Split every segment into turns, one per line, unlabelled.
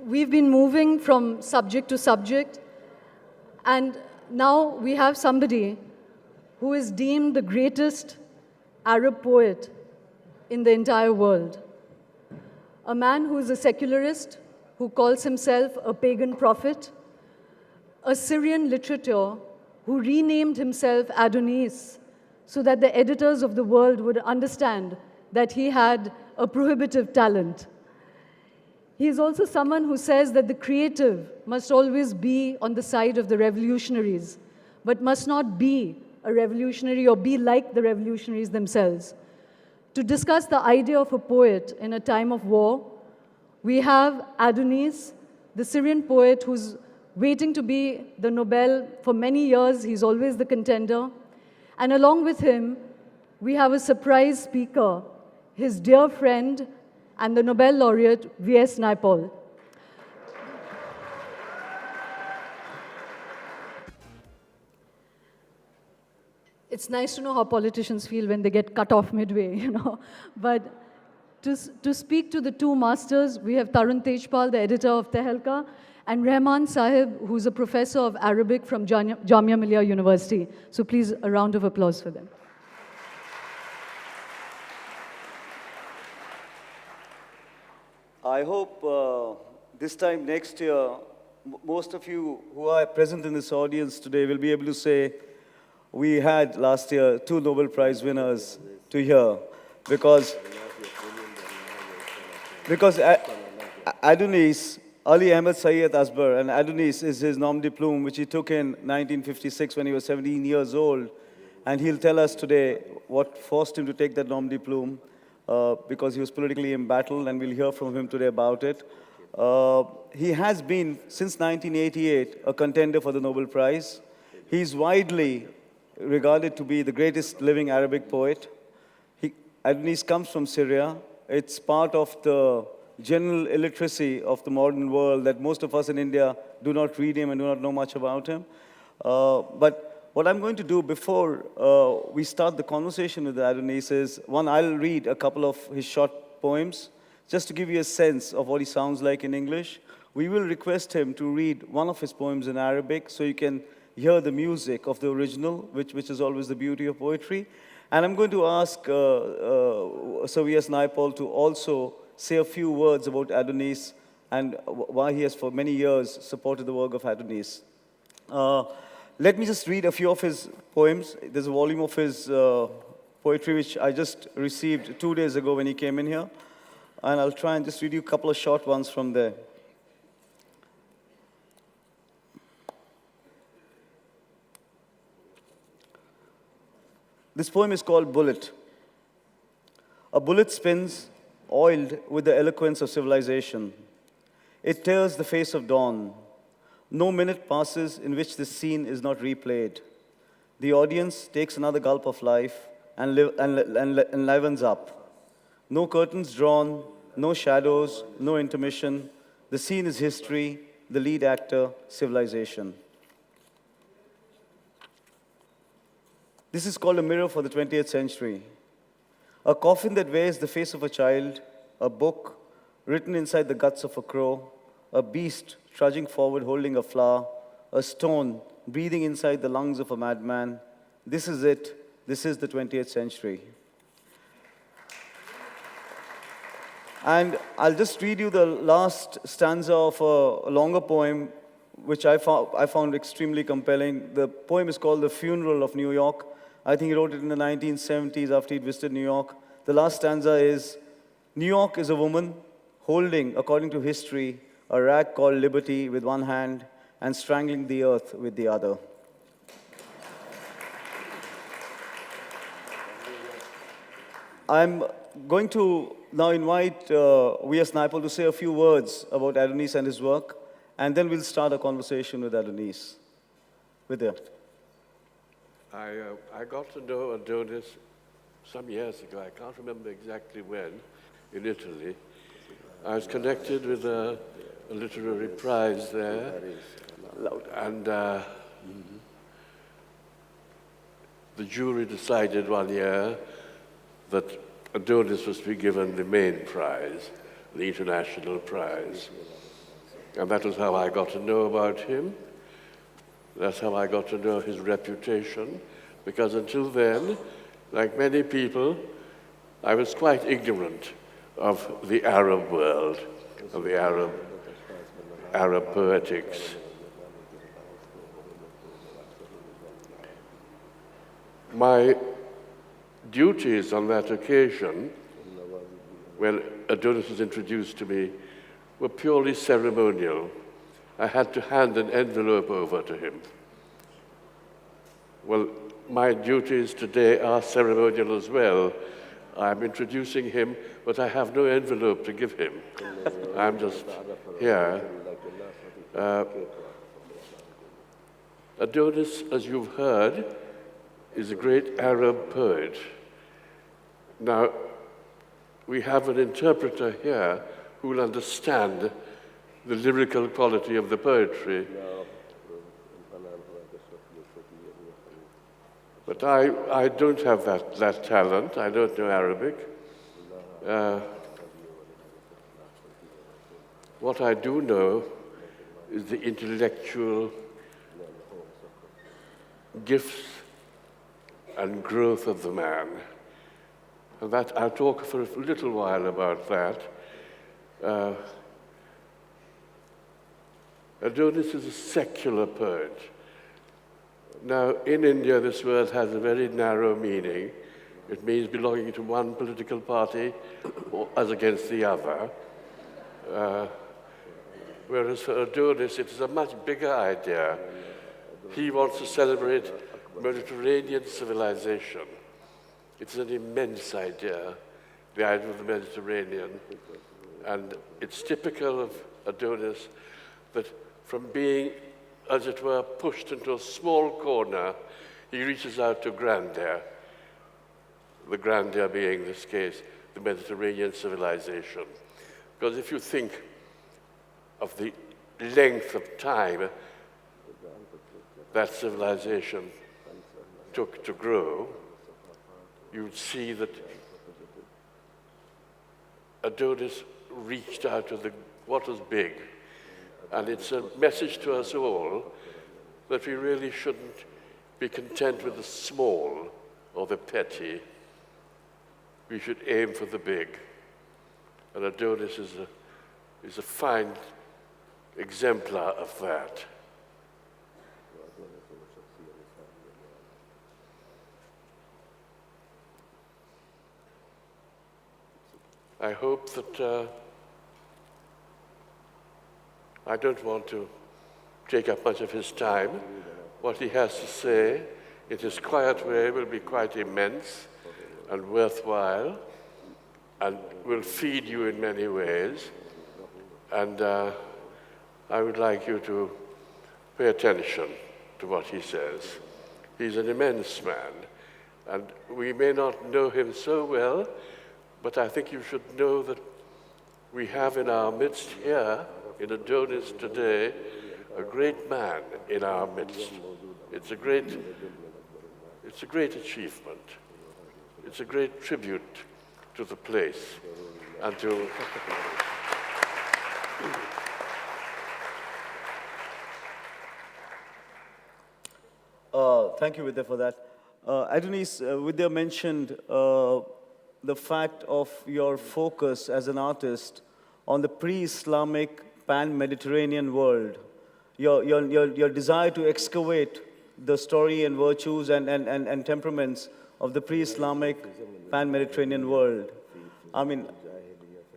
we've been moving from subject to subject, and now we have somebody who is deemed the greatest Arab poet in the entire world. A man who is a secularist, who calls himself a pagan prophet, a Syrian literator who renamed himself Adonis so that the editors of the world would understand that he had a prohibitive talent. He is also someone who says that the creative must always be on the side of the revolutionaries, but must not be a revolutionary or be like the revolutionaries themselves. To discuss the idea of a poet in a time of war, we have Adonis, the Syrian poet who's waiting to be the Nobel for many years. He's always the contender. And along with him, we have a surprise speaker, his dear friend and the Nobel laureate, V.S. Naipaul. It's nice to know how politicians feel when they get cut off midway, you know. But to speak to the two masters, we have Tarun Tejpal, the editor of Tehelka, and Rehman Sahib, who's a professor of Arabic from Jamia Millia University. So please, a round of applause for them.
I hope this time next year, most of you who are present in this audience today will be able to say, we had last year 2 Nobel Prize winners to hear, because Adonis, Ali Ahmed Syed Asbar, and Adonis is his nom de plume, which he took in 1956 when he was 17 years old. And he'll tell us today what forced him to take that nom de plume, because he was politically embattled, and we'll hear from him today about it. He has been, since 1988, a contender for the Nobel Prize. He's widely regarded to be the greatest living Arabic poet. Adonis comes from Syria. It's part of the general illiteracy of the modern world that most of us in India do not read him and do not know much about him. But what I'm going to do before we start the conversation with Adonis is, one, I'll read a couple of his short poems, just to give you a sense of what he sounds like in English. We will request him to read one of his poems in Arabic so you can hear the music of the original, which is always the beauty of poetry. And I'm going to ask Sir V.S. Naipaul to also say a few words about Adonis and why he has for many years supported the work of Adonis. Let me just read a few of his poems. There's a volume of his poetry which I just received 2 days ago when he came in here. And I'll try and just read you a couple of short ones from there. This poem is called Bullet. A bullet spins, oiled with the eloquence of civilization. It tears the face of dawn. No minute passes in which this scene is not replayed. The audience takes another gulp of life and livens up. No curtains drawn, no shadows, no intermission. The scene is history, the lead actor, civilization. This is called a mirror for the 20th century. A coffin that wears the face of a child, a book written inside the guts of a crow, a beast trudging forward holding a flower, a stone breathing inside the lungs of a madman. This is it. This is the 20th century. And I'll just read you the last stanza of a longer poem, which I found extremely compelling. The poem is called The Funeral of New York. I think he wrote it in the 1970s after he'd visited New York. The last stanza is, New York is a woman holding, according to history, a rag called liberty with one hand and strangling the earth with the other. I'm going to now invite V.S. Naipaul to say a few words about Adonis and his work, and then we'll start a conversation with Adonis. Vidya.
I got to know Adonis some years ago. I can't remember exactly when, in Italy. I was connected with a literary prize there, and the jury decided one year that Adonis was to be given the main prize, the international prize. And that was how I got to know about him. That's how I got to know his reputation, because until then, like many people, I was quite ignorant of the Arab world, of the Arab poetics. My duties on that occasion, when Adonis was introduced to me, were purely ceremonial. I had to hand an envelope over to him. Well, my duties today are ceremonial as well. I'm introducing him, but I have no envelope to give him. I'm just here. Adonis, as you've heard, is a great Arab poet. Now, we have an interpreter here who will understand the lyrical quality of the poetry. But I don't have that talent. I don't know Arabic. What I do know is the intellectual gifts and growth of the man. And that I'll talk for a little while about that. Adonis is a secular poet. Now, in India, this word has a very narrow meaning. It means belonging to one political party or as against the other. Whereas for Adonis, it is a much bigger idea. He wants to celebrate Mediterranean civilization. It's an immense idea, the idea of the Mediterranean. And it's typical of Adonis that from being, as it were, pushed into a small corner, he reaches out to grandeur. The grandeur being, in this case, the Mediterranean civilization. Because if you think of the length of time that civilization took to grow, you would see that Adonis reached out to what was big. And it's a message to us all that we really shouldn't be content with the small or the petty. We should aim for the big. And Adonis is a fine exemplar of that. I hope that I don't want to take up much of his time. What he has to say in his quiet way will be quite immense and worthwhile and will feed you in many ways. And I would like you to pay attention to what he says. He's an immense man, and we may not know him so well, but I think you should know that we have in our midst here, in Adonis today, a great man in our midst. It's a great achievement. It's a great tribute to the place and to...
Thank you, Vidya, for that. Adonis, Vidya mentioned the fact of your focus as an artist on the pre-Islamic pan-Mediterranean world, your desire to excavate the story and virtues and temperaments of the pre-Islamic pan-Mediterranean world. I mean,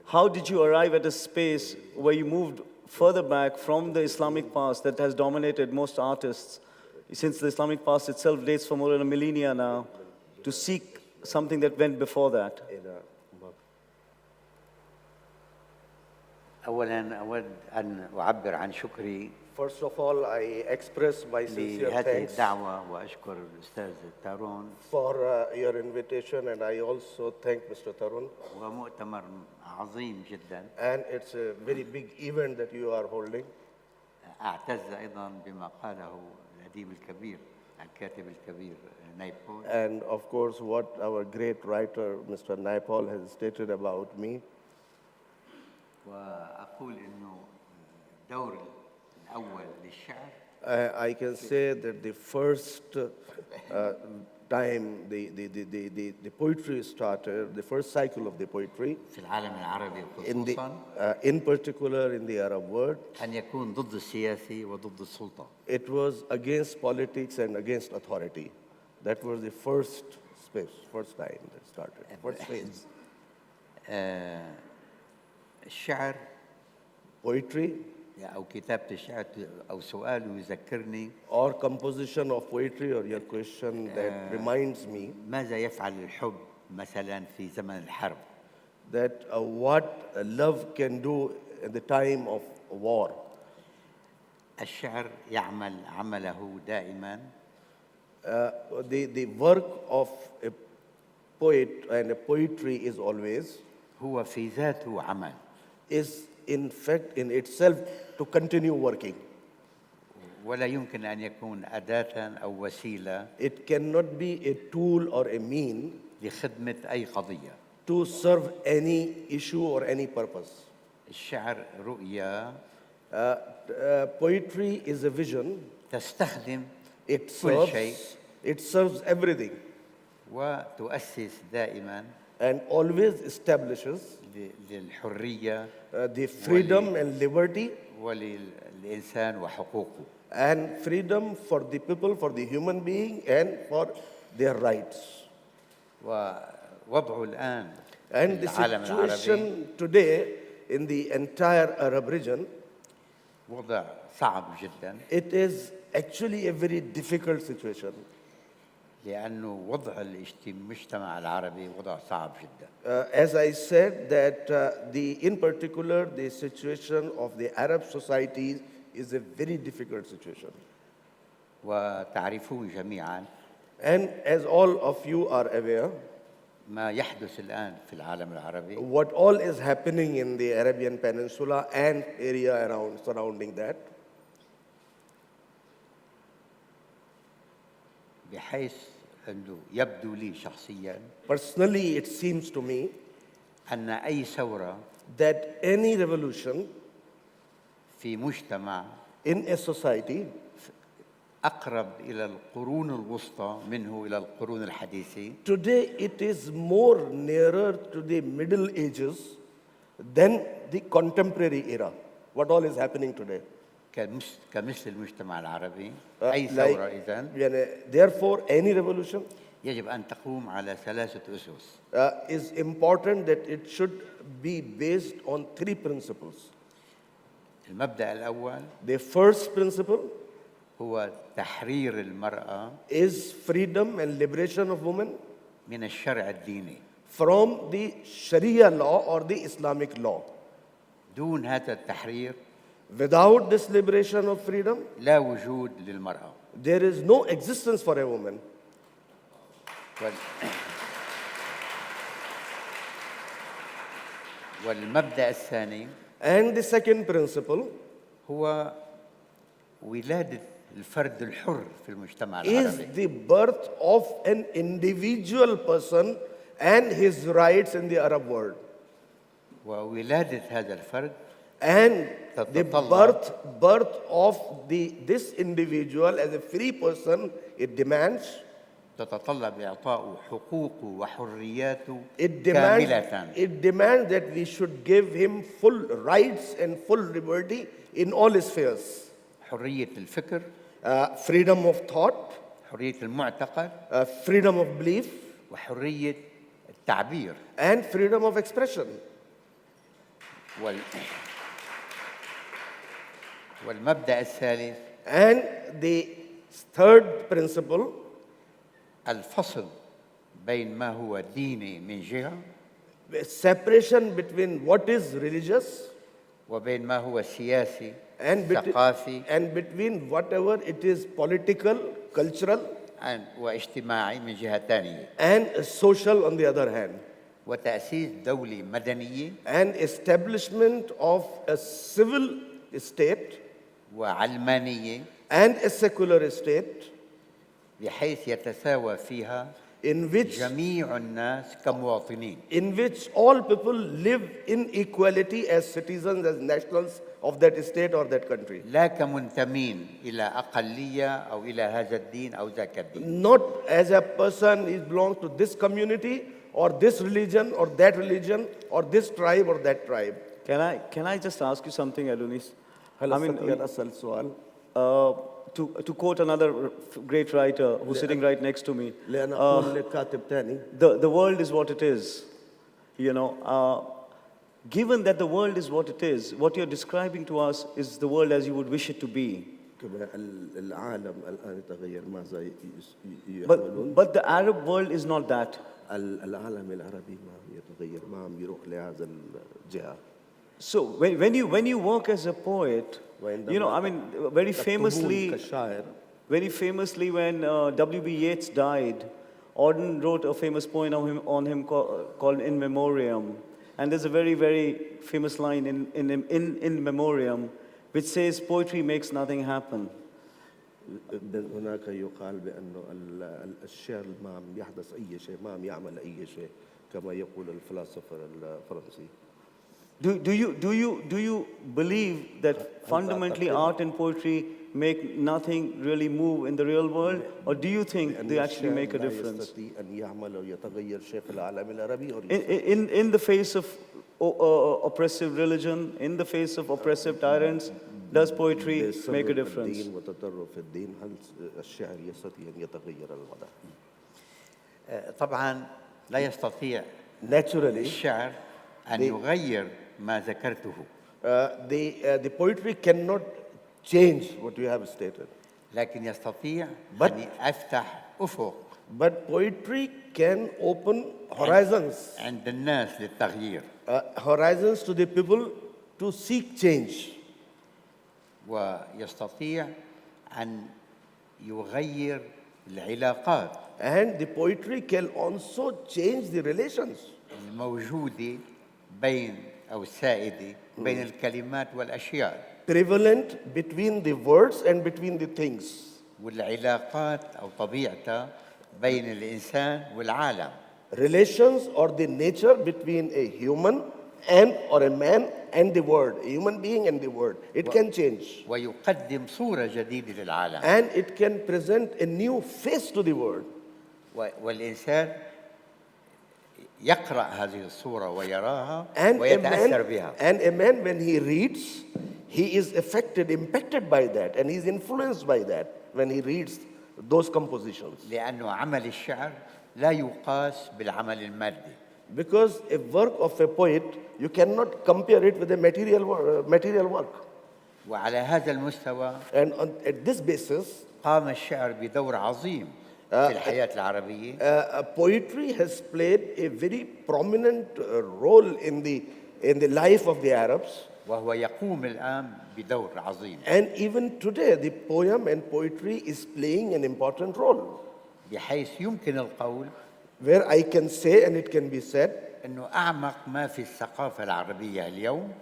how did you arrive at a space where you moved further back from the Islamic past that has dominated most artists, since the Islamic past itself dates for more than a millennia now, to seek something that went before that?
أولاً أود أن أعبر عن شكري
First of all, I express my sincere
لهذه
thanks
الدعوة وأشكر الأستاذ تارون
for your invitation, and I also thank Mr. Tarun.
ومؤتمر عظيم جداً.
And it's a very big event that you are holding.
أعتز أيضاً بما قاله الأديب الكبير الكاتب الكبير نايبول.
And of course, what our great writer, Mr. Naipaul, has stated about me.
وأقول إنه الدور الأول للشعر
I can say that the first time the poetry started, the first cycle of the poetry,
في العالم العربي خصوصا
in particular in the Arab world,
أن يكون ضد السياسي وضد السلطة.
it was against politics and against authority. That was the first space, first time that started, first phase.
الشعر
Poetry
أو كتابة الشعر أو سؤال يذكرني
or composition of poetry, or your question that reminds me
ماذا يفعل الحب مثلا في زمن الحرب.
that what love can do at the time of war.
الشعر يعمل عمله دائما
The work of a poet and a poetry is always,
هو في ذاته عمل.
is in fact in itself to continue working.
ولا يمكن أن يكون أداة أو وسيلة
It cannot be a tool or a mean
لخدمة أي قضية.
to serve any issue or any purpose.
الشعر رؤية
Poetry is a vision.
تستخدم
It
كل شيء
serves everything
وتؤسس دائما
and always establishes
للحرية
the freedom and liberty
وللإنسان وحقوقه.
and freedom for the people, for the human being, and for their rights.
ووضعه الآن في
And the
العالم العربي
situation today in the entire Arab region,
وضع صعب جدا
it is actually a very difficult situation.
لأنه وضع المجتمع العربي وضع صعب جدا.
As I said, that in particular, the situation of the Arab societies is a very difficult situation.
وتعرفون جميعا
And as all of you are aware,
ما يحدث الآن في العالم العربي
what all is happening in the Arabian Peninsula and area around surrounding that,
بحيث أنه يبدو لي شخصيا
personally it seems to me
أن أي ثورة
that any revolution
في مجتمع
in a society
أقرب إلى القرون الوسطى منه إلى القرون الحديثة.
today it is more nearer to the Middle Ages than the contemporary era. What all is happening today.
كمثل المجتمع العربي أي ثورة إذن
Therefore, any revolution
يجب أن تقوم على ثلاثة أسس.
is important that it should be based on three principles.
المبدأ الأول
The first principle
هو تحرير المرأة
is freedom and liberation of women
من الشرع الديني.
from the Sharia law or the Islamic law.
دون هذا التحرير
Without this liberation of freedom,
لا وجود للمرأة.
there is no existence for a woman.
والمبدأ الثاني
And the second principle
هو ولادة الفرد الحر في المجتمع
is
العربي.
the birth of an individual person and his rights in the Arab world.
وولادة هذا الفرد
And the
تتطلب
birth of this individual as a free person, it demands
تتطلب إعطاء حقوقه وحرياته
It
كاملة.
demands that we should give him full rights and full liberty in all his spheres.
حرية الفكر،
Freedom of thought,
حرية المعتقد،
freedom of belief,
وحرية التعبير.
and freedom of expression.
والمبدأ الثالث
And the third principle,
الفصل بين ما هو ديني من جهة
separation between what is religious
وبين ما هو سياسي
and
ثقافي
between whatever it is political, cultural,
واجتماعي من جهة ثانية.
and social on the other hand.
وتأسيس دولة مدنية
And establishment of a civil state
وعلمانية
and a secular state,
بحيث يتساوى فيها
in which
جميع الناس كمواطنين.
all people live in equality as citizens, as nationals of that state or that country.
لا كمنتمين إلى أقلية أو إلى هذا الدين أو ذاك الدين.
Not as a person who belongs to this community or this religion or that religion or this tribe or that tribe.
Can I just ask you something, Adonis?
هل
I mean,
أستطيع أسأل سؤال؟
to quote another great writer who's sitting right next to me,
لأن أقول لكاتب تاني.
the world is what it is. You know, given that the world is what it is, what you're describing to us is the world as you would wish it to be.
كما العالم الآن يتغير ماذا يعملون؟
But the Arab world is not that.
العالم العربي ما يتغير ما عم يروح لهذا الجهة.
So when you work as a poet, you know, I mean, very famously, when W.B. Yeats died, Auden wrote a famous poem on him called In Memoriam. And there's a very, very famous line in Memoriam which says, poetry makes nothing happen.
هناك يقال بأنه الشعر ما عم يحدث أي شيء ما عم يعمل أي شيء كما يقول الفلاسفة الفرنسي.
Do you believe that fundamentally art and poetry make nothing really move in the real world, or do you think they actually make a difference? In the face of oppressive religion, in the face of oppressive tyrants, does poetry make a difference?
طبعا لا يستطيع
Naturally,
الشعر أن يغير ما ذكرته.
the poetry cannot change what you have stated.
لكن يستطيع أن يفتح أفق.
But poetry can open horizons.
عند الناس للتغيير.
Horizons to the people to seek change.
ويستطيع أن يغير العلاقات.
And the poetry can also change the relations.
الموجودة بين أو السائدة بين الكلمات والأشياء.
Prevalent between the words and between the things.
والعلاقات أو طبيعتها بين الإنسان والعالم.
Relations or the nature between a human and or a man and the word, a human being and the word. It can change.
ويقدم صورة جديدة للعالم.
And it can present a new face to the world.
والإنسان يقرأ هذه الصورة ويراها
And
ويتأثر بها.
a man, when he reads, he is affected, impacted by that, and he is influenced by that when he reads those compositions.
لأنه عمل الشعر لا يقاس بالعمل المادي.
Because a work of a poet, you cannot compare it with a material work.
وعلى هذا المستوى
And at this basis,
قام الشعر بدور عظيم في الحياة العربية.
Poetry has played a very prominent role in the life of the Arabs.
وهو يقوم الآن بدور عظيم.
And even today, the poem and poetry is playing an important role.
بحيث يمكن القول
Where I can say, and it can be said,
أنه أعمق ما في الثقافة العربية اليوم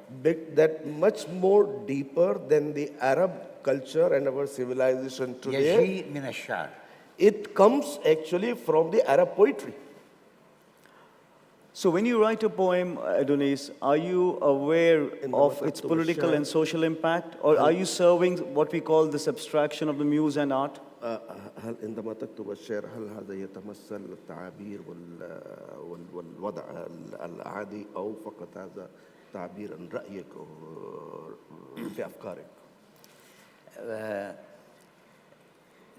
that much more deeper than the Arab culture and our civilization today,
يجيء من الشعر.
it comes actually from the Arab poetry.
So when you write a poem, Adonis, are you aware of its political and social impact, or are you serving what we call this abstraction of the muse and art?
هل عندما تكتب الشعر هل هذا يتمثل التعابير والوضع العادي أو فقط هذا تعبير عن رأيك في أفكارك؟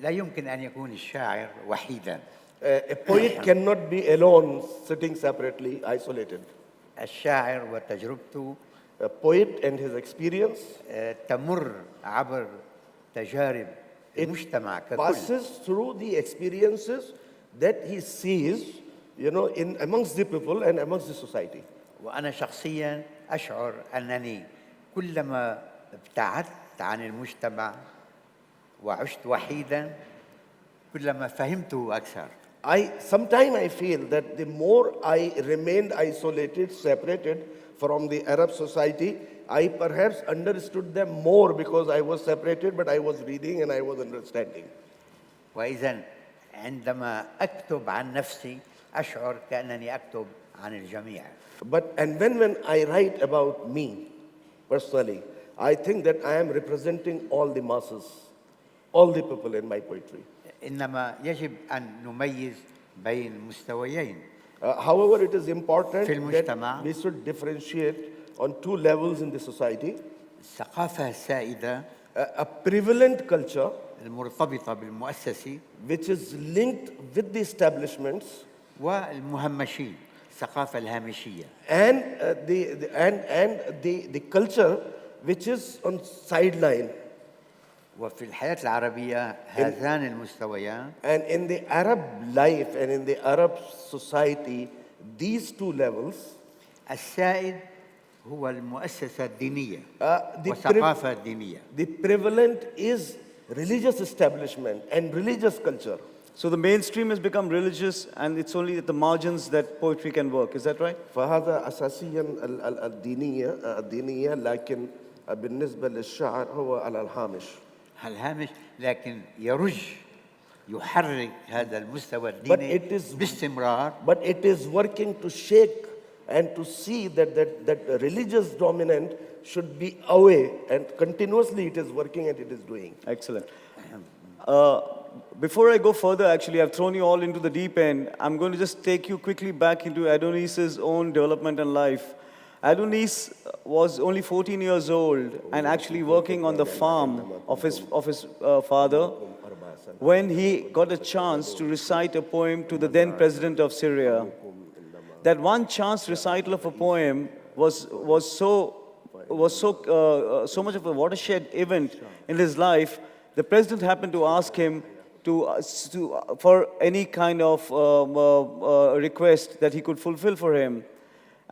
لا يمكن أن يكون الشاعر وحيداً.
A poet cannot be alone, sitting separately, isolated.
الشاعر وتجربته
A poet and his experience
تمر عبر تجارب المجتمع ككل.
passes through the experiences that he sees, in amongst the people and amongst the society.
وأنا شخصياً أشعر أنني كلما ابتعدت عن المجتمع وعشت وحيداً كلما فهمته أكثر.
Sometimes I feel that the more I remained isolated, separated from the Arab society, I perhaps understood them more because I was separated, but I was reading and I was understanding.
وإذا عندما أكتب عن نفسي أشعر كأنني أكتب عن الجميع.
And when I write about me personally, I think that I am representing all the masses, all the people in my poetry.
إنما يجب أن نميز بين مستويين.
However, it is important
في
that
المجتمع
we should differentiate on two levels in the society.
الثقافة السائدة
A prevalent culture
المرتبطة بالمؤسسي
which is linked with the establishments
والمهمشين، الثقافة الهامشية.
and the culture which is on sideline.
وفي الحياة العربية هذان المستويان
And in the Arab life and in the Arab society, these two levels,
السائد هو المؤسسة الدينية
the
والثقافة الدينية.
the prevalent is religious establishment and religious culture.
So the mainstream has become religious, and it's only at the margins that poetry can work. Is that right?
فهذا أساسيا الدينية لكن بالنسبة للشعر هو على الهامش.
الهامش، لكن يحرك هذا المستوى
But
الديني
it is
باستمرار.
But it is working to shake and to see that religious dominant should be away, and continuously it is working and it is doing.
Excellent. Before I go further, actually, I've thrown you all into the deep end. I'm going to just take you quickly back into Adonis's own development and life. Adonis was only 14 years old and actually working on the farm of his father when he got a chance to recite a poem to the then president of Syria. That one chance recital of a poem was so much of a watershed event in his life. The president happened to ask him for any kind of request that he could fulfill for him.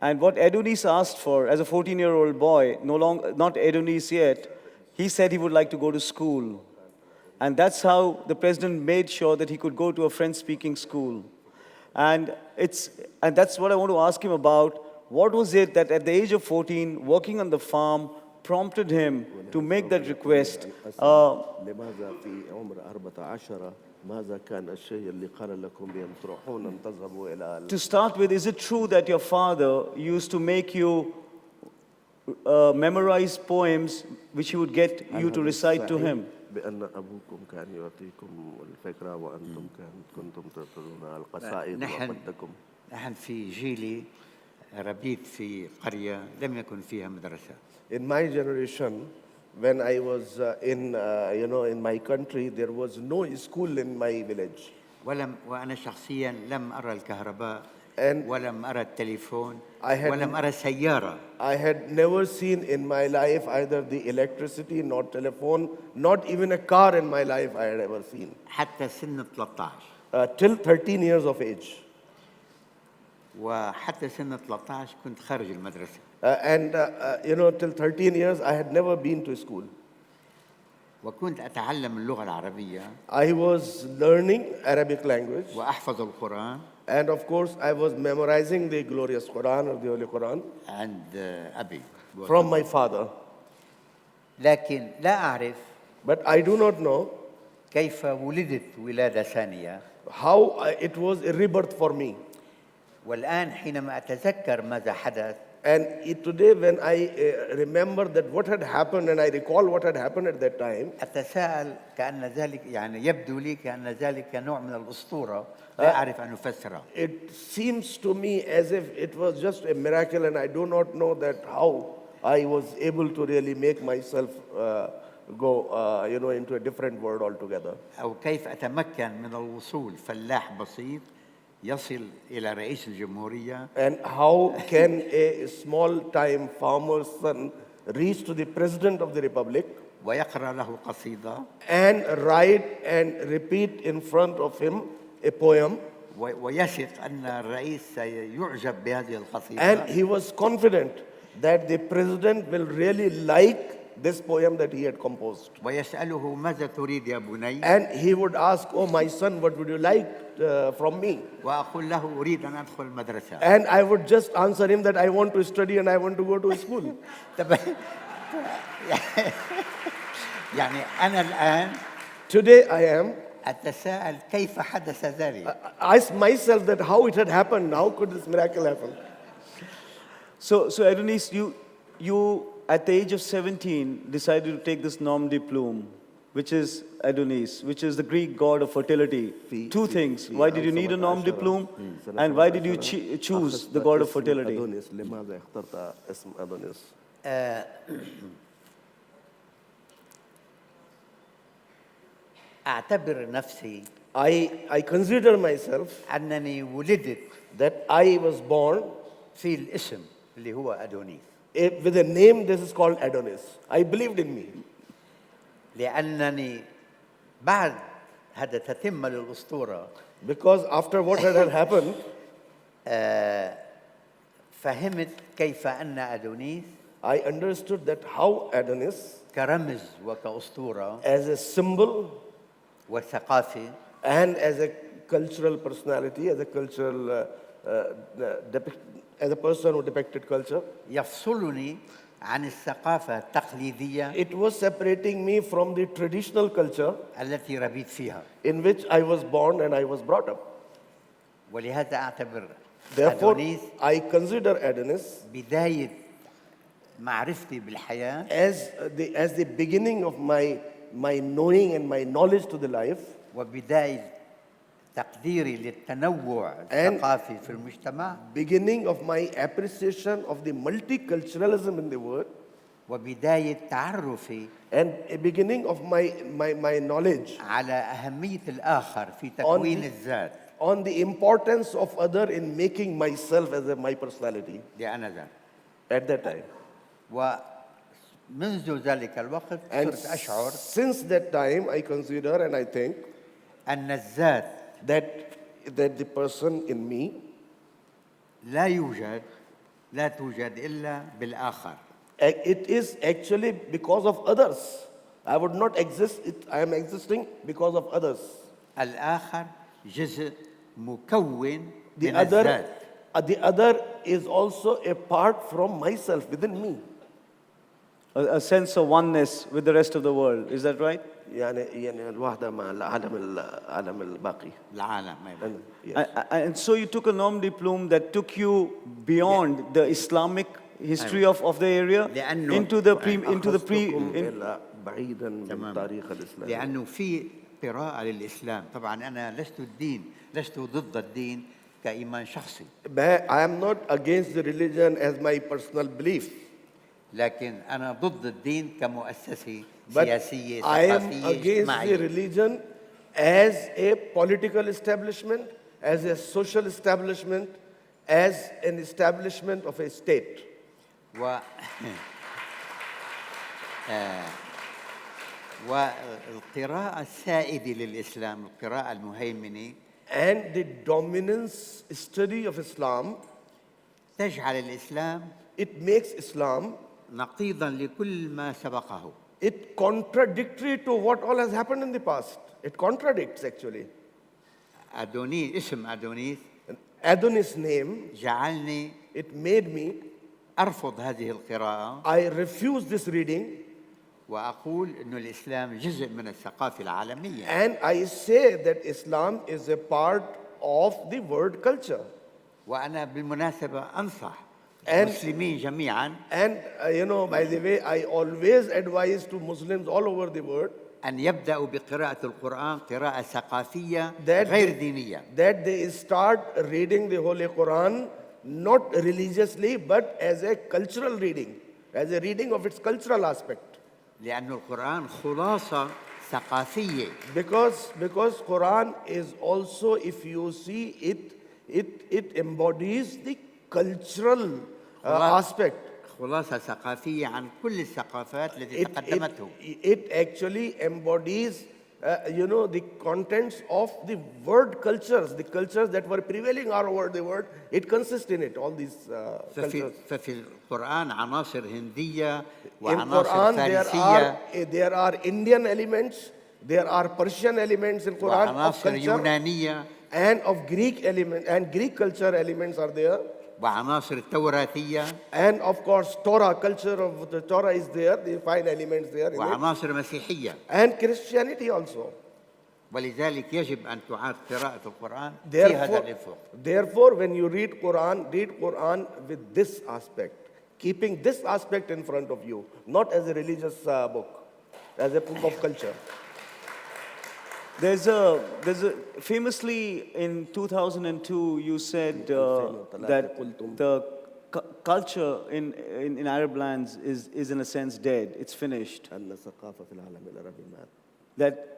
And what Adonis asked for as a 14-year-old boy, not Adonis yet, he said he would like to go to school. And that's how the president made sure that he could go to a French-speaking school. And that's what I want to ask him about. What was it that at the age of 14, working on the farm, prompted him to make that request?
لماذا في عمر 14 ماذا كان الشيء اللي قال لكم بأن تروحون أن تذهبوا إلى
To start with, is it true that your father used to make you memorize poems which he would get you to recite to him?
بأن أبوكم كان يعطيكم الفكرة وأنتم كنتم تقرؤون القصائد وقدكم.
نحن في جيلي ربيت في قرية لم يكن فيها مدرسة.
In my generation, when I was in my country, there was no school in my village.
وأنا شخصيا لم أرى الكهرباء
And
ولم أرى التليفون
I
ولم أرى سيارة.
I had never seen in my life either the electricity, nor telephone, not even a car in my life I had ever seen.
حتى سن 13.
Till 13 years of age.
وحتى سن 13 كنت خارج المدرسة.
Till 13 years I had never been to school.
وكنت أتعلم اللغة العربية.
I was learning Arabic language.
وأحفظ القرآن.
And of course, I was memorizing the glorious Quran or the Holy Quran
عند أبي.
from my father.
لكن لا أعرف
But I do not know
كيف ولدت ولادة ثانية.
how it was a rebirth for me.
والآن حينما أتذكر ماذا حدث.
And today when I remember that what had happened and I recall what had happened at that time,
أتساءل كأن ذلك يبدو لي كأن ذلك نوع من الأسطورة لا أعرف أن أفسره.
it seems to me as if it was just a miracle, and I do not know that how I was able to really make myself go into a different world altogether.
أو كيف أتمكن من الوصول فلاح بسيط يصل إلى رئيس الجمهورية.
And how can a small-time farmer's son reach to the President of the Republic
ويقرأ له قصيدة.
and write and repeat in front of him a poem?
ويثق أن الرئيس سيعجب بهذه القصيدة.
And he was confident that the President will really like this poem that he had composed.
ويسأله ماذا تريد يا بني.
And he would ask, "Oh, my son, what would you like from me?"
وأقول له أريد أن أدخل المدرسة.
And I would just answer him that I want to study and I want to go to school.
يعني أنا الآن
Today I am
أتساءل كيف حدث ذلك؟
I asked myself that how it had happened, how could this miracle happen?
So Adonis, you at the age of 17 decided to take this nom de plume, which is Adonis, which is the Greek god of fertility. Two things. Why did you need a nom de plume? And why did you choose the god of fertility?
أدونيس، لماذا اخترت اسم أدونيس؟
أعتبر نفسي
I consider myself
أنني ولدت
that I was born
في الاسم اللي هو أدونيس،
with a name this is called Adonis. I believed in me.
لأنني بعد هذا تتمة للأسطورة
Because after what had happened,
فهمت كيف أن أدونيس
I understood that how Adonis,
كرمز وكأسطورة
as a symbol
وثقافي
and as a cultural personality, as a cultural, as a person who depicted culture,
يفصلني عن الثقافة التقليدية
it was separating me from the traditional culture
التي ربيت فيها.
in which I was born and I was brought up.
ولهذا أعتبر
Therefore,
أدونيس
I consider Adonis
بداية معرفتي بالحياة
as the beginning of my knowing and my knowledge to the life,
وبداية تقديري للتنوع الثقافي في المجتمع
beginning of my appreciation of the multiculturalism in the world,
وبداية تعرفي
and a beginning of my knowledge
على أهمية الآخر في تكوين الذات
on the importance of other in making myself as my personality
لآنذاك.
at that time.
ومنذ ذلك الوقت
And
صرت أشعر
since that time, I consider and I think
أن الذات
that the person in me
لا توجد إلا بالآخر.
it is actually because of others. I would not exist, I am existing because of others.
الآخر جزء مكون
The
من
other,
الذات.
the other is also a part from myself, within me.
A sense of oneness with the rest of the world. Is that right?
يعني الوحدة مع العالم الباقي.
العالم ما يبقى.
Yes.
And so you took a nom de plume that took you beyond the Islamic history of the area
لأنه-
into the pre.
أخذتكم إلى بعيدا من
تمام.
تاريخ الإسلام.
لأنه في قراءة للإسلام. طبعا أنا لست ضد الدين كإيمان شخصي،
I am not against the religion as my personal belief,
لكن أنا ضد الدين كمؤسسة
but
سياسية
I am
ثقافية
against the
اجتماعية.
religion as a political establishment, as a social establishment, as an establishment of a state.
و والقراءة السائدة للإسلام، القراءة المهيمنة،
And the dominance study of Islam,
تجعل الإسلام
it makes Islam,
نقيضا لكل ما سبقه.
it contradictory to what all has happened in the past. It contradicts actually.
اسم أدونيس
Adonis' name,
جعلني
it made me,
أرفض هذه القراءة
I refuse this reading,
وأقول أن الإسلام جزء من الثقافة العالمية.
and I say that Islam is a part of the world culture.
وأنا بالمناسبة أنصح
And-
المسلمين جميعا
And by the way, I always advise to Muslims all over the world
أن يبدأوا بقراءة القرآن قراءة ثقافية
that
غير دينية.
that they start reading the Holy Quran not religiously but as a cultural reading, as a reading of its cultural aspect.
لأن القرآن خلاصة ثقافية.
Because Quran is also, if you see it embodies the cultural aspect.
خلاصة ثقافية عن كل الثقافات التي تقدمته.
It actually embodies, the contents of the world cultures, the cultures that were prevailing all over the world. It consists in it, all these cultures.
ففي القرآن عناصر هندية
In
وعناصر
Quran,
فارسية
there are Indian elements, there are Persian elements in Quran of
وعناصر
culture,
يونانية
and of Greek element, and Greek culture elements are there.
وعناصر توراتية
And of course, Torah, culture of the Torah is there, the fine elements there. In it.
وعناصر مسيحية.
And Christianity also.
ولذلك يجب أن تعاد قراءة القرآن في هذا الإفق.
Therefore, when you read Quran with this aspect, keeping this aspect in front of you, not as a religious book, as a book of culture.
There's a famously in 2002 you said that the culture in Arab lands is in a sense dead. It's finished. That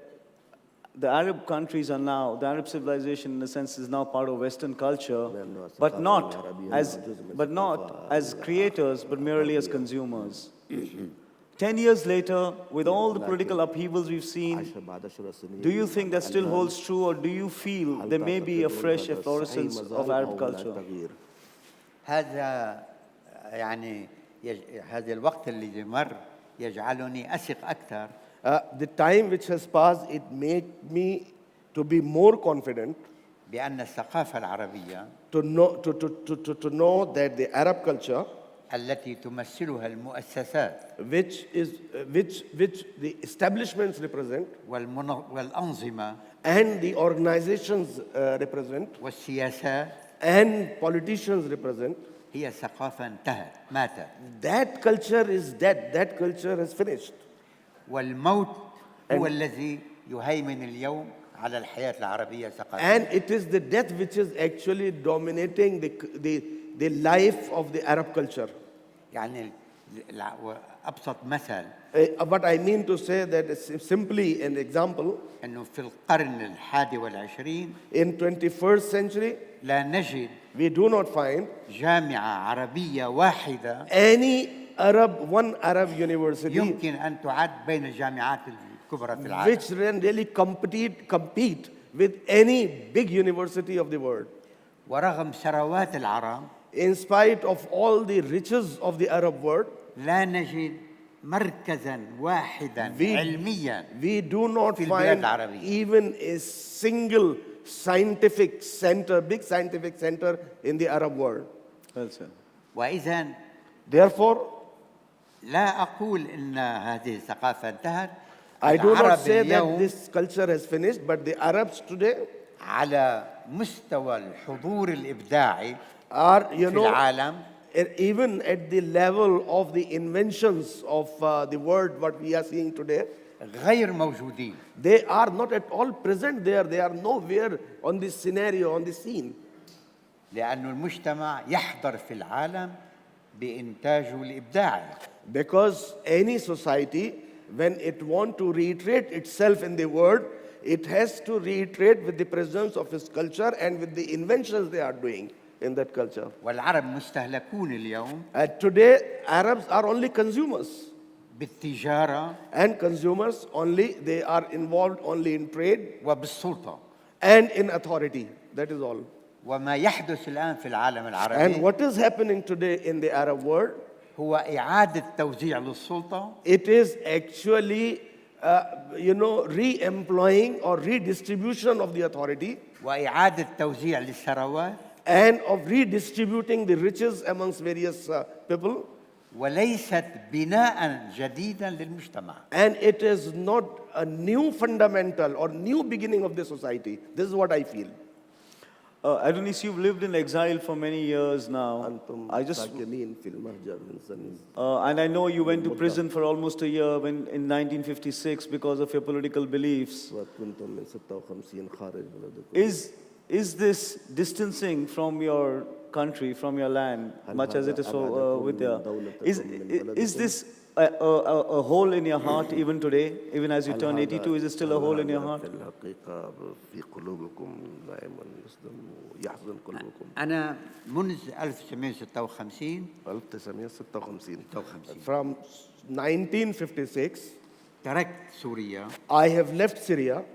the Arab countries are now, the Arab civilization in a sense is now part of Western culture, but not as creators, but merely as consumers. 10 years later, with all the political upheavals we've seen, do you think that still holds true, or do you feel there may be a fresh efflorescence of Arab culture?
هذا يعني هذا الوقت اللي مر يجعلني أثق أكثر.
The time which has passed, it made me to be more confident
بأن الثقافة العربية
to know that the Arab culture,
التي تمثلها المؤسسات
which the establishments represent
والأنظمة
and the organizations represent
والسياسات
and politicians represent,
هي ثقافة انتهت ماتت.
that culture is dead. That culture is finished.
والموت هو الذي يهيمن اليوم على الحياة العربية ثقافيا.
And it is the death which is actually dominating the life of the Arab culture.
يعني أبسط مثل
What I mean to say that is simply an example.
أنه في القرن الحادي والعشرين
In 21st century,
لا نجد
we do not find
جامعة عربية واحدة
one Arab university
يمكن أن تعد بين الجامعات الكبرى في العالم.
which really compete with any big university of the world.
ورغم ثروات العرب
In spite of all the riches of the Arab world,
لا نجد مركزا واحدا علميا
we do not
في البلاد
find
العربية.
even a single scientific center, big scientific center in the Arab world.
Well said.
وإذا
Therefore,
لا أقول إن هذه الثقافة انتهت.
I do
العرب
not say that
اليوم
this culture has finished, but the Arabs today
على مستوى الحضور الإبداعي
are,
في العالم
even at the level of the inventions of the world, what we are seeing today,
غير موجودين.
they are not at all present there. They are nowhere on this scenario, on the scene.
لأن المجتمع يحضر في العالم بإنتاجه الإبداعي.
Because any society, when it wants to reiterate itself in the world, it has to reiterate with the presence of its culture and with the inventions they are doing in that culture.
والعرب مستهلكون اليوم
Today, Arabs are only consumers.
بالتجارة
And consumers only, they are involved only in trade
وبالسلطة.
and in authority. That is all.
وما يحدث الآن في العالم
And
العربي
what is happening today in the Arab world,
هو إعادة توزيع للسلطة
it is actually, re-employing or redistribution of the authority
وإعادة توزيع للثروات
and of redistributing the riches amongst various people.
وليست بناء جديدا للمجتمع.
And it is not a new fundamental or new beginning of the society. This is what I feel.
Adonis, you've lived in exile for many years now. I just and I know you went to prison for almost a year in 1956 because of your political beliefs. Is this distancing from your country, from your land, much as it is for Vidya, is this a hole in your heart even today, even as you turn 82? Is it still a hole in your heart?
أنا منذ 1956
From 1956,
تركت سوريا
I have left Syria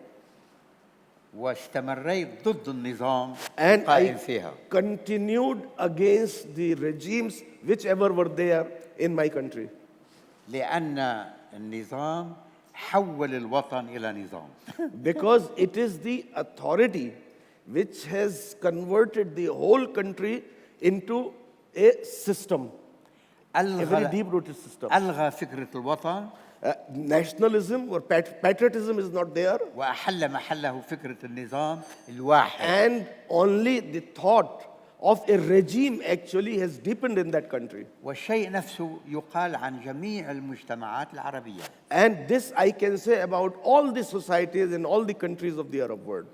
واستمريت ضد النظام
and
القائم
I
فيها.
continued against the regimes whichever were there in my country.
لأن النظام حول الوطن إلى نظام.
Because it is the authority which has converted the whole country into a system, a very deep-rooted system.
ألغى فكرة الوطن
nationalism or patriotism is not there,
وأحل محله فكرة النظام الواحد.
and only the thought of a regime actually has deepened in that country.
والشيء نفسه يقال عن جميع المجتمعات العربية.
And this I can say about all the societies in all the countries of the Arab world.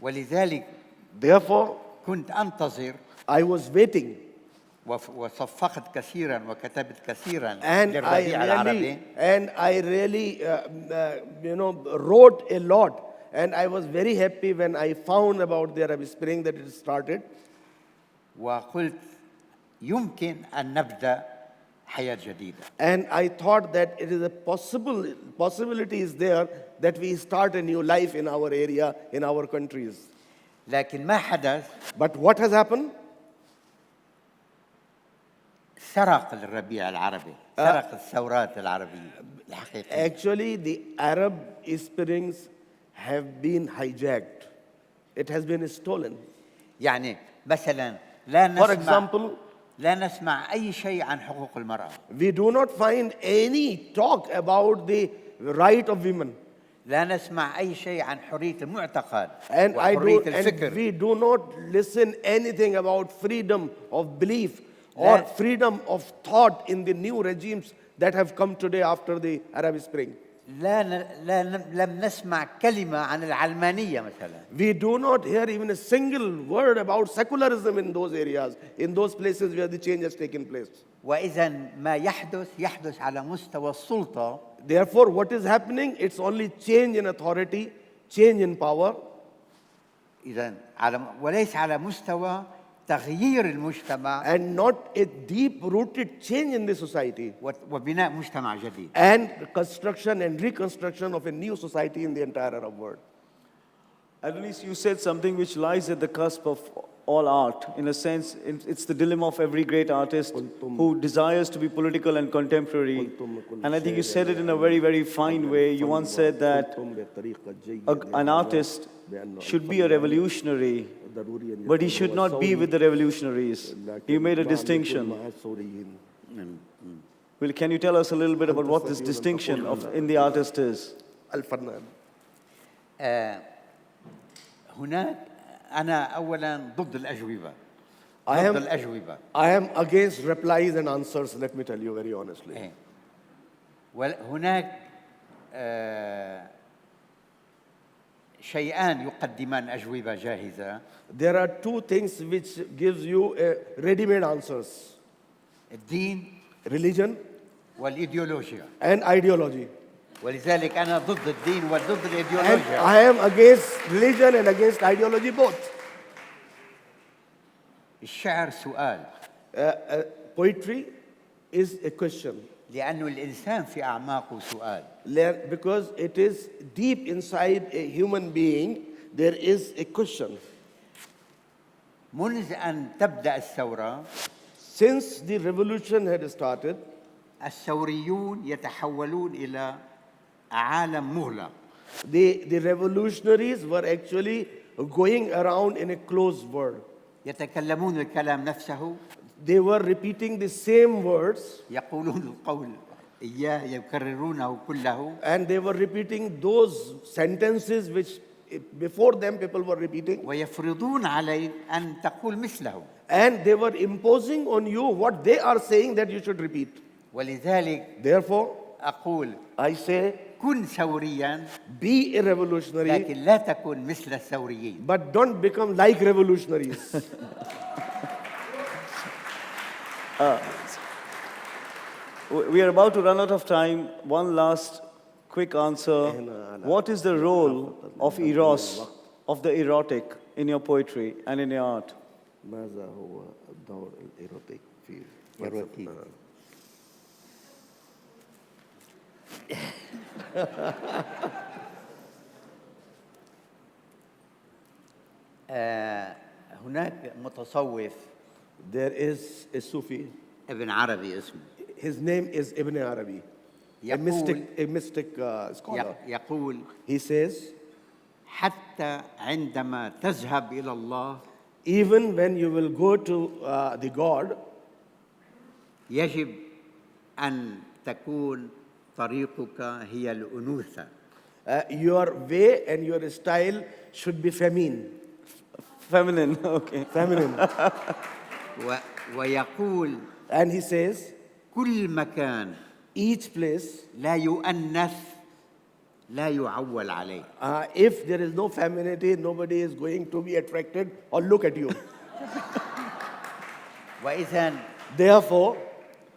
ولذلك
Therefore,
كنت أنتظر
I was waiting,
وصفقت كثيرا وكتبت كثيرا
and
للربيع العربي.
I really wrote a lot, and I was very happy when I found about the Arab Spring that it started.
وقلت يمكن أن نبدأ حياة جديدة.
And I thought that it is a possibility is there that we start a new life in our area, in our countries.
لكن ما حدث،
But what has happened?
سرق الربيع العربي، سرق الثورات العربية الحقيقية.
Actually, the Arab Springs have been hijacked. It has been stolen.
يعني مثلا
For example,
لا نسمع أي شيء عن حقوق المرأة.
we do not find any talk about the right of women.
لا نسمع أي شيء عن حرية المعتقد
And
وحرية الفكر.
we do not listen anything about freedom of belief or freedom of thought in the new regimes that have come today after the Arab Spring.
لم نسمع كلمة عن العلمانية مثلا.
We do not hear even a single word about secularism in those areas, in those places where the change has taken place.
وإذا ما يحدث على مستوى السلطة.
Therefore, what is happening? It's only change in authority, change in power.
إذا وليس على مستوى تغيير المجتمع
And not a deep-rooted change in the society.
وبناء مجتمع جديد.
And construction and reconstruction of a new society in the entire Arab world.
Adonis, you said something which lies at the cusp of all art. In a sense, it's the dilemma of every great artist who desires to be political and contemporary. And I think you said it in a very, very fine way. You once said that an artist should be a revolutionary, but he should not be with the revolutionaries. You made a distinction. Well, can you tell us a little bit about what this distinction in the artist is?
الفنان.
هناك أنا أولاً ضد الأجوبة.
I am against replies and answers, let me tell you very honestly.
وهناك شيئان يقدمان أجوبة جاهزة.
There are two things which gives you ready-made answers.
الدين
Religion
والإيديولوجيا.
and ideology.
ولذلك أنا ضد الدين وضد
And
الإيديولوجيا.
I am against religion and against ideology both.
الشعر سؤال.
Poetry is a question.
لأنه الإنسان في أعماقه سؤال.
Because it is deep inside a human being, there is a question.
منذ أن تبدأ الثورة
Since the revolution had started,
الثوريون يتحولون إلى عالم مغلق.
the revolutionaries were actually going around in a closed world.
يتكلمون الكلام نفسه.
They were repeating the same words.
يقولون القول إياه يكررونه كله.
And they were repeating those sentences which before them people were repeating.
ويفرضون عليك أن تقول مثله.
And they were imposing on you what they are saying that you should repeat.
ولذلك
Therefore,
أقول
I say,
كن ثورياً
be a revolutionary,
لكن لا تكن مثل الثوريين.
but don't become like revolutionaries.
We are about to run out of time. One last quick answer. What is the role of Eros, of the erotic, in your poetry and in your art?
ماذا هو الدور الإيروتيك في
إيروتيك. هناك متصوف.
There is a Sufi.
ابن عربي اسمه.
His name is Ibn Arabi, a mystic scholar.
يقول
He says,
حتى عندما تذهب إلى الله
even when you will go to the God,
يجب أن تكون طريقك هي الأنوثة.
Your way and your style should be
Feminine, okay.
feminine.
ويقول
And he says,
كل مكان
each place,
لا يؤنث لا يعول عليه.
if there is no femininity, nobody is going to be attracted or look at you.
وإذا
Therefore,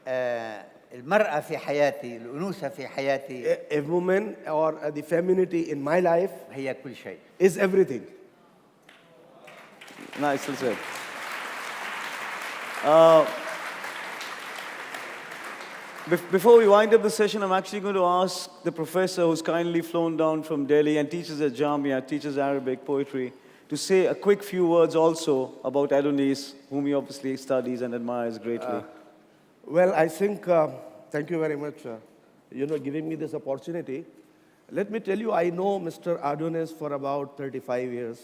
المرأة في حياتي، الأنوثة في حياتي
a woman or the femininity in my life
هي كل شيء.
is everything.
Nicely said. Before we wind up the session, I'm actually going to ask the professor who's kindly flown down from Delhi and teaches at Jamia, teaches Arabic poetry, to say a quick few words also about Adonis, whom he obviously studies and admires greatly.
Well, I think, thank you very much, giving me this opportunity. Let me tell you, I know Mr. Adonis for about 35 years.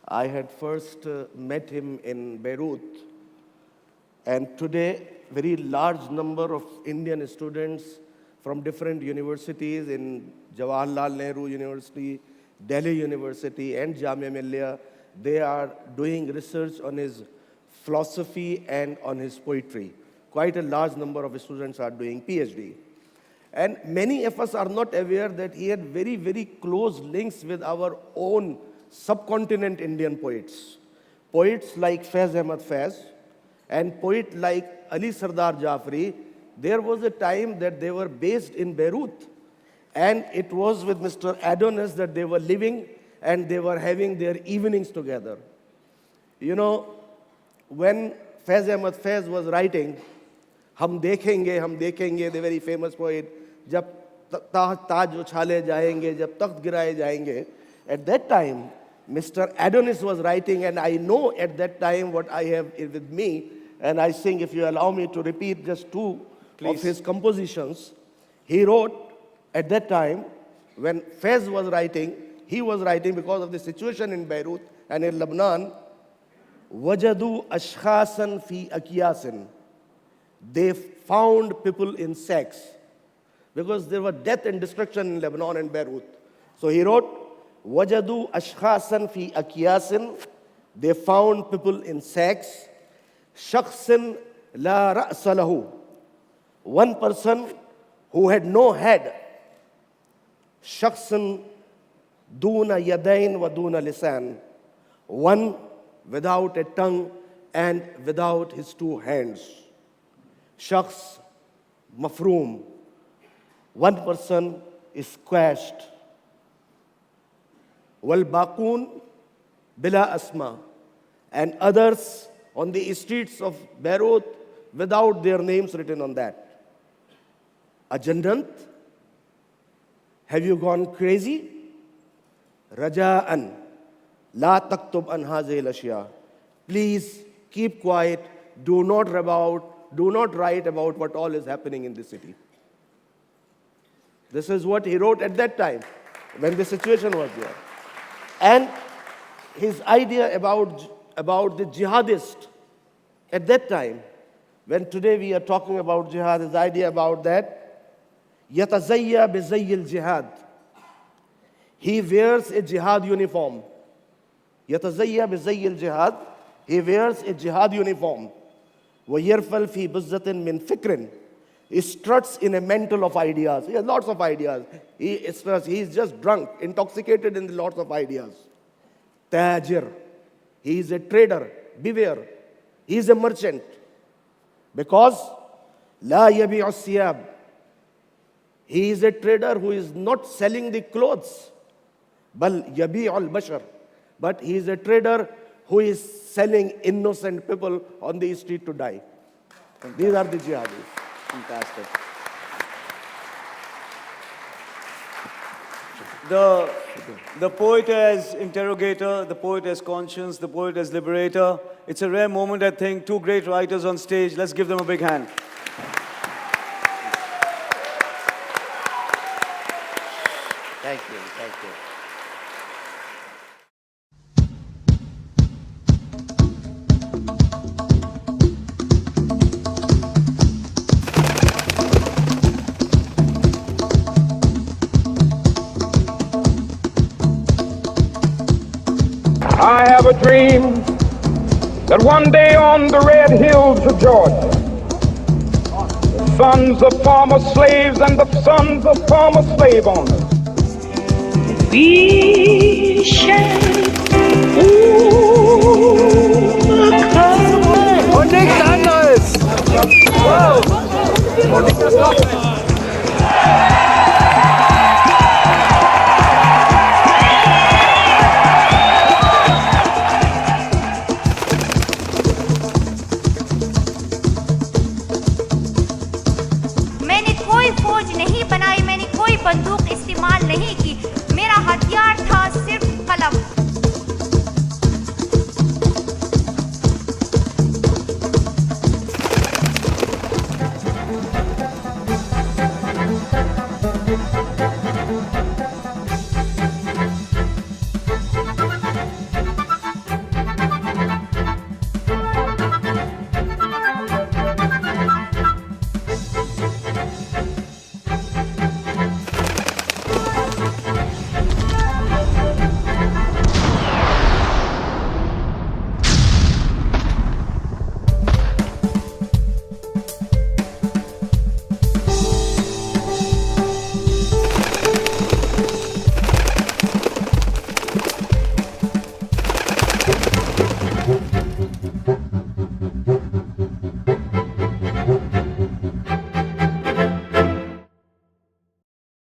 I had first met him in Beirut, and today, very large number of Indian students from different universities in Jawaharlal Nehru University, Delhi University, and Jamia Millia, they are doing research on his philosophy and on his poetry. Quite a large number of students are doing PhD. And many of us are not aware that he had very, very close links with our own subcontinent Indian poets. Poets like Faiz Ahmad Faiz and poet like Ali Sardar Jafri. There was a time that they were based in Beirut. And it was with Mr. Adonis that they were living and they were having their evenings together. You know, when Faiz Ahmad Faiz was writing, हम देखेंगे, the very famous poet, जब ताज उछाले जाएंगे, जब तख्त गिराए जाएंगे. At that time, Mr. Adonis was writing, and I know at that time what I have with me, and I think if you allow me to repeat just two of his compositions. He wrote at that time, when Faiz was writing, he was writing because of the situation in Beirut and in Lebanon, وَجَدُوا أَشْخَاصًا فِي أَكْيَاسٍ. They found people in sacks because there was death and destruction in Lebanon and Beirut. So he wrote, وَجَدُوا أَشْخَاصًا فِي أَكْيَاسٍ. They found people in sacks. شَخْصٍ لَا رَأْسَ لَهُ. One person who had no head. شَخْصٍ دُونَ يَدَيْنِ وَدُونَ لِسَانٍ. One without a tongue and without his two hands. Shakhs mafroom. One person is squashed. Wal baqoon bila asma. And others on the streets of Beirut without their names written on that. Ajandant, have you gone crazy? Raja'an, la taktub an hazihi al-ashya. Please keep quiet. Do not write about what all is happening in the city. This is what he wrote at that time, when the situation was there. And his idea about the jihadist at that time, when today we are talking about jihad, his idea about that, يَتَزَيَّا بِزَيِّ الْجِهَادِ. He wears a jihad uniform. يَتَزَيَّا بِزَيِّ الْجِهَادِ. He wears a jihad uniform. وَيَرْفَلْ فِي بُزَّةٍ مِّن فِكْرٍ. He struts in a mantle of ideas. He has lots of ideas. He is just drunk, intoxicated in lots of ideas. Tajir. He is a trader. Beware. He is a merchant. Because لا يبيع الثياب. He is a trader who is not selling the clothes. بل يبيع البشر. But he is a trader who is selling innocent people on the street to die. These are the jihadis.
Fantastic. The poet as interrogator, the poet as conscience, the poet as liberator. It's a rare moment, I think. Two great writers on stage. Let's give them a big hand.
Thank you, thank you.
I have a dream that one day on the red hills of Georgia, the sons of former slaves and the sons of former slave owners,
We